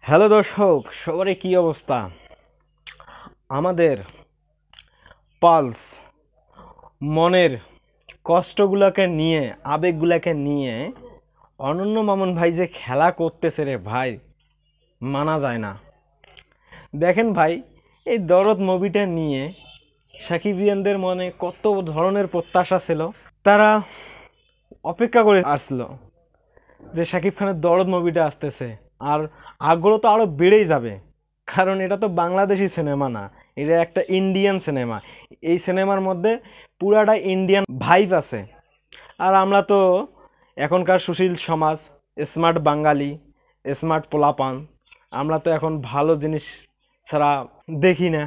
Hello দর্শক, সবারই কী অবস্থা? আমাদের পালস মনের কষ্টগুলোকে নিয়ে, আবেগগুলোকে নিয়ে অনন্য মামুন ভাই যে খেলা করতেছে রে ভাই, মানা যায় না। দেখেন ভাই, এই দরদ মুভিটা নিয়ে সাকিবিয়ানদের মনে কত ধরনের প্রত্যাশা ছিল। তারা অপেক্ষা করে আসলো যে শাকিব খানের দরদ মুভিটা আসতেছে, আর আগ্রহ তো আরও বেড়েই যাবে, কারণ এটা তো বাংলাদেশি সিনেমা না, এটা একটা ইন্ডিয়ান সিনেমা। এই সিনেমার মধ্যে পুরাটা ইন্ডিয়ান ভাইব আছে। আর আমরা তো এখনকার সুশীল সমাজ, স্মার্ট বাঙালি, স্মার্ট পোলাপান, আমরা তো এখন ভালো জিনিস ছাড়া দেখি না।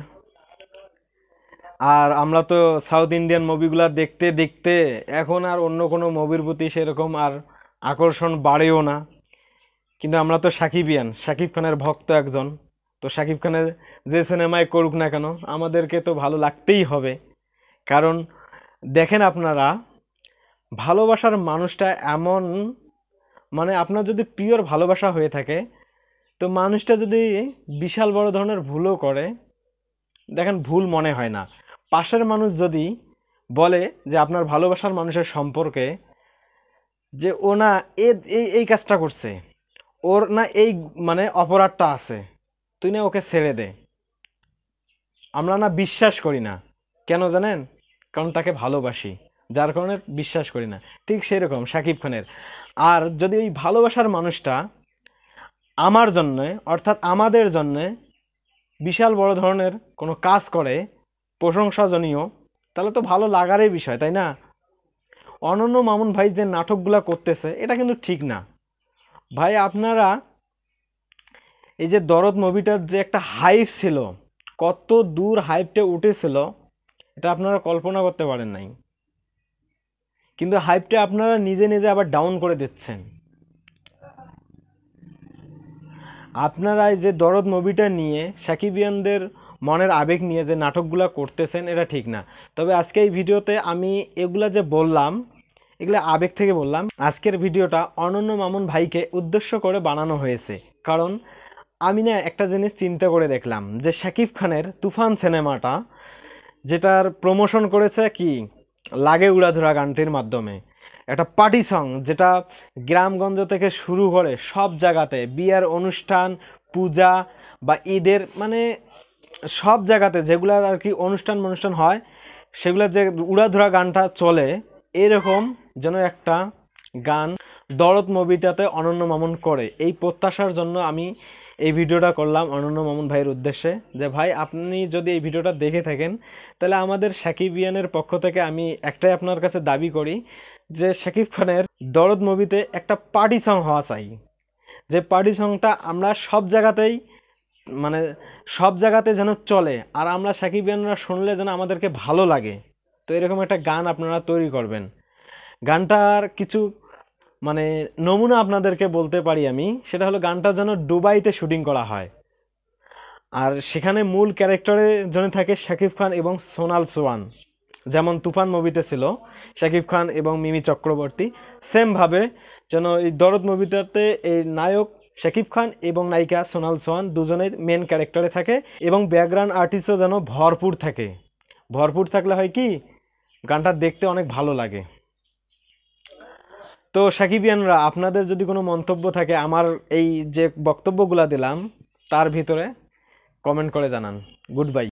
আর আমরা তো সাউথ ইন্ডিয়ান মুভিগুলো দেখতে দেখতে এখন আর অন্য কোনো মুভির প্রতি সেরকম আর আকর্ষণ বাড়েও না। কিন্তু আমরা তো সাকিবিয়ান, শাকিব খানের ভক্ত একজন। তো শাকিব খানের যে সিনেমায় করুক না কেন, আমাদেরকে তো ভালো লাগতেই হবে। কারণ দেখেন আপনারা, ভালোবাসার মানুষটা এমন, মানে আপনার যদি পিওর ভালোবাসা হয়ে থাকে, তো মানুষটা যদি বিশাল বড় ধরনের ভুলও করে, দেখেন ভুল মনে হয় না। পাশের মানুষ যদি বলে যে আপনার ভালোবাসার মানুষের সম্পর্কে যে ও না এই কাজটা করছে, ওর না এই মানে অপরাধটা আছে, তুই না ওকে ছেড়ে দে, আমরা না বিশ্বাস করি না। কেন জানেন? কারণ তাকে ভালোবাসি, যার কারণে বিশ্বাস করি না। ঠিক সেরকম শাকিব খানের। আর যদি ওই ভালোবাসার মানুষটা আমার জন্যে, অর্থাৎ আমাদের জন্যে বিশাল বড় ধরনের কোনো কাজ করে প্রশংসাজনীয়, তাহলে তো ভালো লাগারই বিষয়, তাই না? অনন্য মামুন ভাই যে নাটকগুলো করতেছে, এটা কিন্তু ঠিক না ভাই। আপনারা এই যে দরদ মুভিটার যে একটা হাইপ ছিল, কত দূর হাইপটা উঠেছিল, এটা আপনারা কল্পনা করতে পারেন নাই। কিন্তু হাইপটা আপনারা নিজে নিজে আবার ডাউন করে দিচ্ছেন। আপনারা এই যে দরদ মুভিটা নিয়ে সাকিবিয়ানদের মনের আবেগ নিয়ে যে নাটকগুলো করতেছেন, এটা ঠিক না। তবে আজকে এই ভিডিওতে আমি এগুলা যে বললাম, এগুলো আবেগ থেকে বললাম। আজকের ভিডিওটা অনন্য মামুন ভাইকে উদ্দেশ্য করে বানানো হয়েছে। কারণ আমি না একটা জিনিস চিন্তা করে দেখলাম যে শাকিব খানের তুফান সিনেমাটা, যেটার প্রমোশন করেছে কি লাগে উড়াধুরা গানটির মাধ্যমে, একটা পার্টি সং, যেটা গ্রামগঞ্জ থেকে শুরু করে সব জায়গাতে, বিয়ের অনুষ্ঠান, পূজা বা ঈদের, মানে সব জায়গাতে যেগুলো আর কি অনুষ্ঠান হয়, সেগুলো যে উড়াধুরা গানটা চলে, এরকম যেন একটা গান দরদ মুভিটাতে অনন্য মামুন করে। এই প্রত্যাশার জন্য আমি এই ভিডিওটা করলাম অনন্য মামুন ভাইয়ের উদ্দেশ্যে, যে ভাই আপনি যদি এই ভিডিওটা দেখে থাকেন, তাহলে আমাদের সাকিবিয়ানের পক্ষ থেকে আমি একটাই আপনার কাছে দাবি করি যে শাকিব খানের দরদ মুভিতে একটা পার্টি সং হওয়া চাই। যে পার্টি সংটা আমরা সব জায়গাতেই, মানে সব জায়গাতে যেন চলে, আর আমরা সাকিবিয়ানরা শুনলে যেন আমাদেরকে ভালো লাগে। তো এরকম একটা গান আপনারা তৈরি করবেন। গানটার কিছু মানে নমুনা আপনাদেরকে বলতে পারি আমি, সেটা হলো গানটা যেন দুবাইতে শুটিং করা হয়, আর সেখানে মূল ক্যারেক্টারে যেন থাকে শাকিব খান এবং সোনাল সোয়ান, যেমন তুফান মুভিতে ছিল শাকিব খান এবং মিমি চক্রবর্তী, সেমভাবে যেন এই দরদ মুভিটাতে এই নায়ক শাকিব খান এবং নায়িকা সোনাল সোয়ান দুজনেই মেন ক্যারেক্টারে থাকে, এবং ব্যাকগ্রাউন্ড আর্টিস্টও যেন ভরপুর থাকে। ভরপুর থাকলে হয় কি, গানটা দেখতে অনেক ভালো লাগে। তো সাকিবিয়ানরা, আপনাদের যদি কোনো মন্তব্য থাকে আমার এই যে বক্তব্যগুলো দিলাম তার ভিতরে, কমেন্ট করে জানান। Good bye.